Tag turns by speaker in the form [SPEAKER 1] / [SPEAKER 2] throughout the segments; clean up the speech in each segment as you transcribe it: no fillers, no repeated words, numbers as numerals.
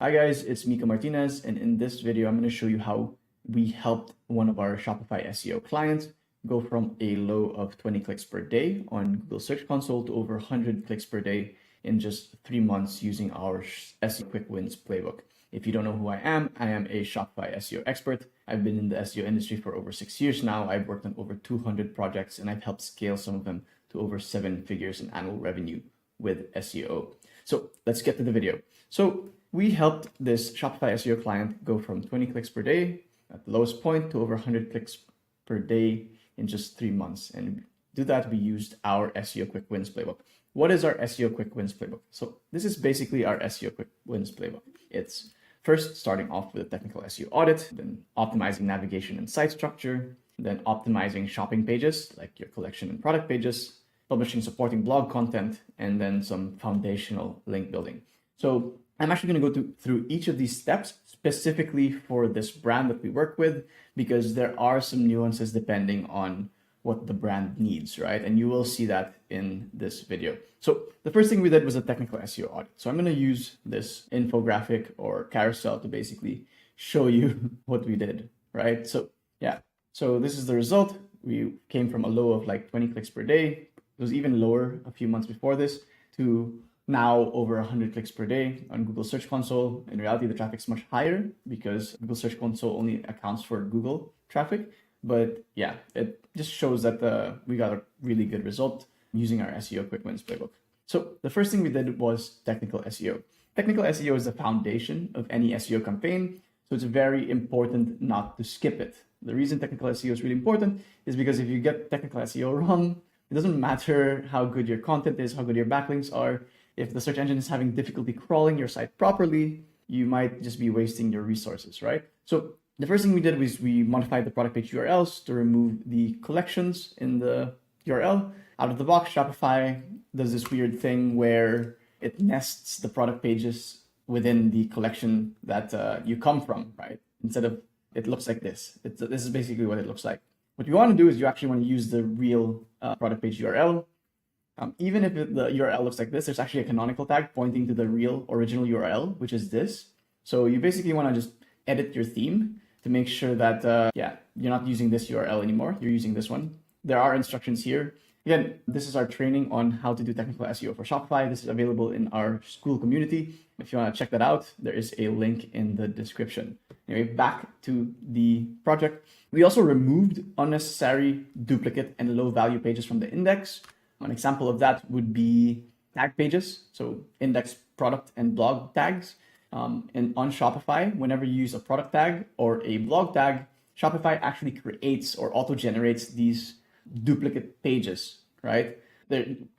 [SPEAKER 1] Hi guys, it's Mika Martinez, and in this video, I'm going to show you how we helped one of our Shopify SEO clients go from a low of 20 clicks per day on Google Search Console to over 100 clicks per day in just 3 months using our SEO Quick Wins playbook. If you don't know who I am a Shopify SEO expert. I've been in the SEO industry for over 6 years now. I've worked on over 200 projects, and I've helped scale some of them to over 7 figures in annual revenue with SEO. So let's get to the video. So we helped this Shopify SEO client go from 20 clicks per day at the lowest point to over 100 clicks per day in just 3 months. And to do that, we used our SEO Quick Wins playbook. What is our SEO Quick Wins playbook? So this is basically our SEO Quick Wins playbook. It's first starting off with a technical SEO audit, then optimizing navigation and site structure, then optimizing shopping pages like your collection and product pages, publishing supporting blog content, and then some foundational link building. So I'm actually going to go through each of these steps specifically for this brand that we work with, because there are some nuances depending on what the brand needs, right? And you will see that in this video. So the first thing we did was a technical SEO audit. So I'm going to use this infographic or carousel to basically show you what we did, right? So yeah, so this is the result. We came from a low of like 20 clicks per day. It was even lower a few months before this to now over 100 clicks per day on Google Search Console. In reality, the traffic's much higher because Google Search Console only accounts for Google traffic. But yeah, it just shows that we got a really good result using our SEO Quick Wins playbook. So the first thing we did was technical SEO. Technical SEO is the foundation of any SEO campaign. So it's very important not to skip it. The reason technical SEO is really important is because if you get technical SEO wrong, it doesn't matter how good your content is, how good your backlinks are. If the search engine is having difficulty crawling your site properly, you might just be wasting your resources, right? So the first thing we did was we modified the product page URLs to remove the collections in the URL. Out of the box, Shopify does this weird thing where it nests the product pages within the collection that you come from, right? Instead of, it looks like this. This is basically what it looks like. What you want to do is you actually want to use the real product page URL. Even if the URL looks like this, there's actually a canonical tag pointing to the real original URL, which is this. So you basically want to just edit your theme to make sure that, you're not using this URL anymore. You're using this one. There are instructions here. Again, this is our training on how to do technical SEO for Shopify. This is available in our school community. If you want to check that out, there is a link in the description. Anyway, back to the project. We also removed unnecessary duplicate and low value pages from the index. An example of that would be tag pages. So index product and blog tags. And on Shopify, whenever you use a product tag or a blog tag, Shopify actually creates or auto-generates these duplicate pages, right?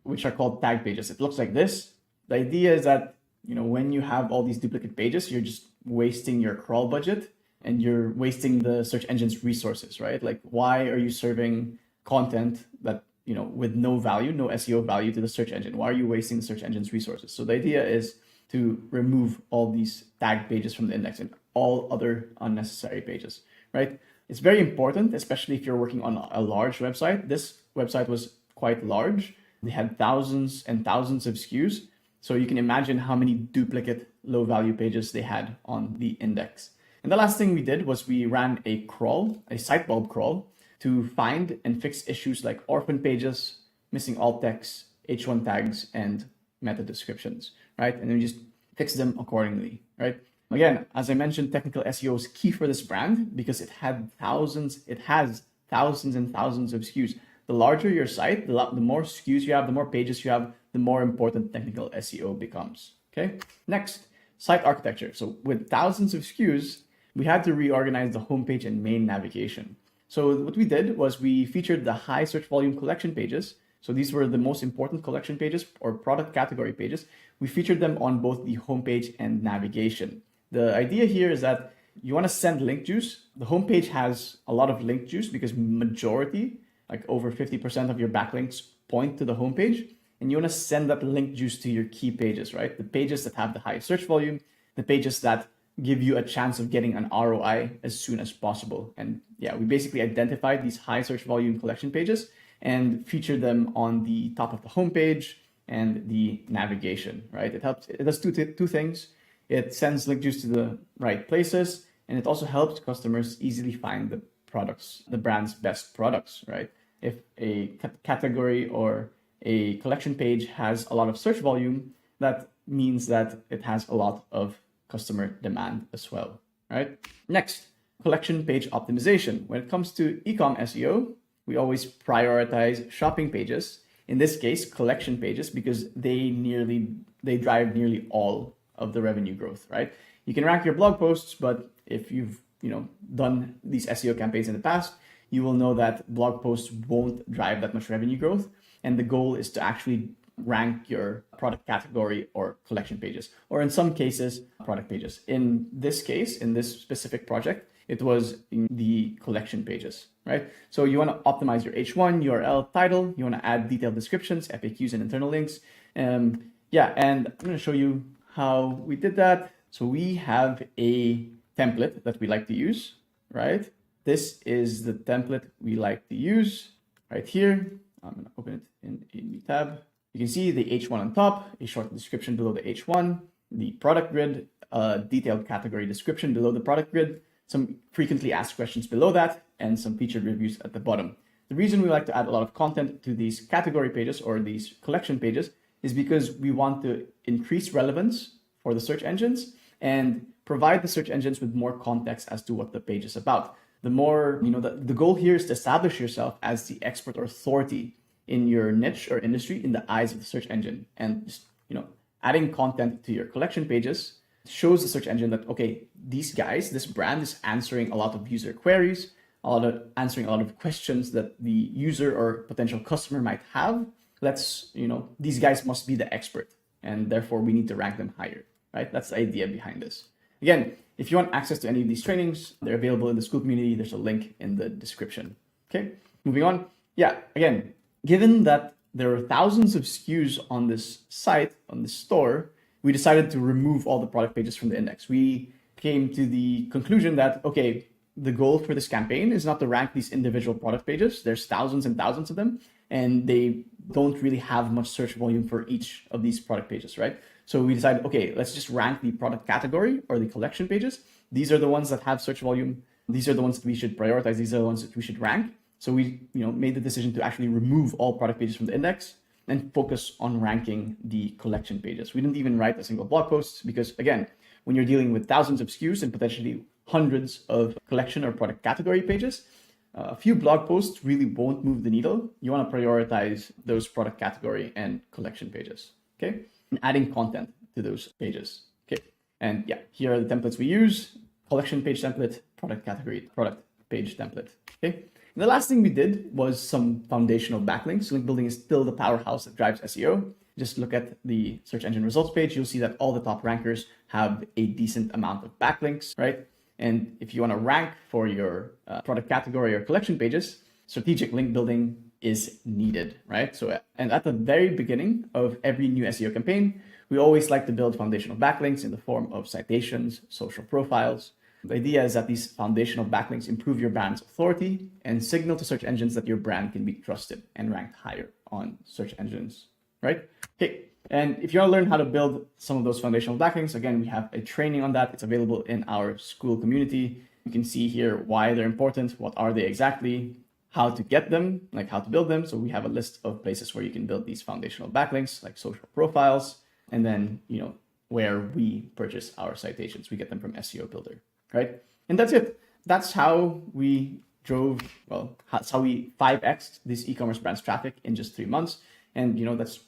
[SPEAKER 1] Which are called tag pages. It looks like this. The idea is that, when you have all these duplicate pages, you're just wasting your crawl budget and you're wasting the search engine's resources, right? Like, why are you serving content that, with no value, no SEO value to the search engine? Why are you wasting the search engine's resources? So the idea is to remove all these tag pages from the index and all other unnecessary pages, right? It's very important, especially if you're working on a large website. This website was quite large. They had thousands and thousands of SKUs. So you can imagine how many duplicate low value pages they had on the index. And the last thing we did was we ran a crawl, a site bulb crawl, to find and fix issues like orphan pages, missing alt text, H1 tags, and meta descriptions, right? And then we just fix them accordingly, right? Again, as I mentioned, technical SEO is key for this brand because it has thousands and thousands of SKUs. The larger your site, the more SKUs you have, the more pages you have, the more important technical SEO becomes, okay? Next, site architecture. So with thousands of SKUs, we had to reorganize the homepage and main navigation. So what we did was we featured the high search volume collection pages. So these were the most important collection pages or product category pages. We featured them on both the homepage and navigation. The idea here is that you want to send link juice. The homepage has a lot of link juice because majority, like over 50% of your backlinks point to the homepage. And you want to send that link juice to your key pages, right? The pages that have the highest search volume, the pages that give you a chance of getting an ROI as soon as possible. And yeah, we basically identified these high search volume collection pages and featured them on the top of the homepage and the navigation, right? It does two things. It sends link juice to the right places, and it also helps customers easily find the products, the brand's best products, right? If a category or a collection page has a lot of search volume, that means that it has a lot of customer demand as well, right? Next, collection page optimization. When it comes to e-com SEO, we always prioritize shopping pages, in this case, collection pages, because they drive nearly all of the revenue growth, right? You can rank your blog posts, but if you've done these SEO campaigns in the past, you will know that blog posts won't drive that much revenue growth. And the goal is to actually rank your product category or collection pages, or in some cases, product pages. In this case, in this specific project, it was in the collection pages, right? So you want to optimize your H1, URL, title. You want to add detailed descriptions, FAQs, and internal links. And I'm going to show you how we did that. So we have a template that we like to use, right? This is the template we like to use right here. I'm going to open it in a new tab. You can see the H1 on top, a short description below the H1, the product grid, a detailed category description below the product grid, some frequently asked questions below that, and some featured reviews at the bottom. The reason we like to add a lot of content to these category pages or these collection pages is because we want to increase relevance for the search engines and provide the search engines with more context as to what the page is about. The more, the goal here is to establish yourself as the expert or authority in your niche or industry in the eyes of the search engine. And just, adding content to your collection pages shows the search engine that, okay, these guys, this brand is answering a lot of user queries, answering a lot of questions that the user or potential customer might have. These guys must be the expert, and therefore we need to rank them higher, right? That's the idea behind this. Again, if you want access to any of these trainings, they're available in the school community. There's a link in the description. Okay, moving on. Again, given that there are thousands of SKUs on this site, on this store, we decided to remove all the product pages from the index. We came to the conclusion that, okay, the goal for this campaign is not to rank these individual product pages. There's thousands and thousands of them, and they don't really have much search volume for each of these product pages, right? So we decided, okay, let's just rank the product category or the collection pages. These are the ones that have search volume. These are the ones that we should prioritize. These are the ones that we should rank. So we made the decision to actually remove all product pages from the index and focus on ranking the collection pages. We didn't even write a single blog post because, again, when you're dealing with thousands of SKUs and potentially hundreds of collection or product category pages, a few blog posts really won't move the needle. You want to prioritize those product category and collection pages, okay? And adding content to those pages, okay? And here are the templates we use: collection page template, product category, product page template, okay? And the last thing we did was some foundational backlinks. Link building is still the powerhouse that drives SEO. Just look at the search engine results page. You'll see that all the top rankers have a decent amount of backlinks, right? And if you want to rank for your product category or collection pages, strategic link building is needed, right? So, and at the very beginning of every new SEO campaign, we always like to build foundational backlinks in the form of citations, social profiles. The idea is that these foundational backlinks improve your brand's authority and signal to search engines that your brand can be trusted and ranked higher on search engines, right? Okay, and if you want to learn how to build some of those foundational backlinks, again, we have a training on that. It's available in our school community. You can see here why they're important, what are they exactly, how to get them, like how to build them. So we have a list of places where you can build these foundational backlinks, like social profiles, and then, where we purchase our citations. We get them from SEO Builder. Right? And that's it. That's how we that's how we 5x'd this e-commerce brand's traffic in just 3 months. And, that's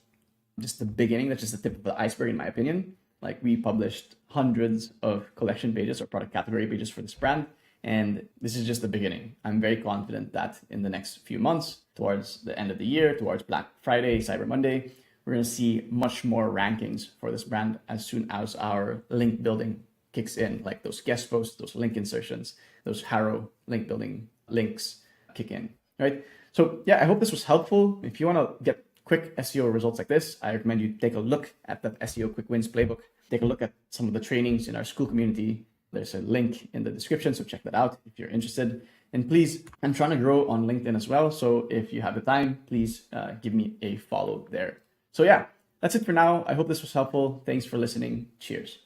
[SPEAKER 1] just the beginning. That's just the tip of the iceberg, in my opinion. Like, we published hundreds of collection pages or product category pages for this brand. And this is just the beginning. I'm very confident that in the next few months, towards the end of the year, towards Black Friday, Cyber Monday, we're going to see much more rankings for this brand as soon as our link building kicks in, like those guest posts, those link insertions, those Harrow link building links kick in, right? So I hope this was helpful. If you want to get quick SEO results like this, I recommend you take a look at that SEO Quick Wins playbook. Take a look at some of the trainings in our school community. There's a link in the description, so check that out if you're interested. And please, I'm trying to grow on LinkedIn as well. So if you have the time, please give me a follow there. So that's it for now. I hope this was helpful. Thanks for listening. Cheers.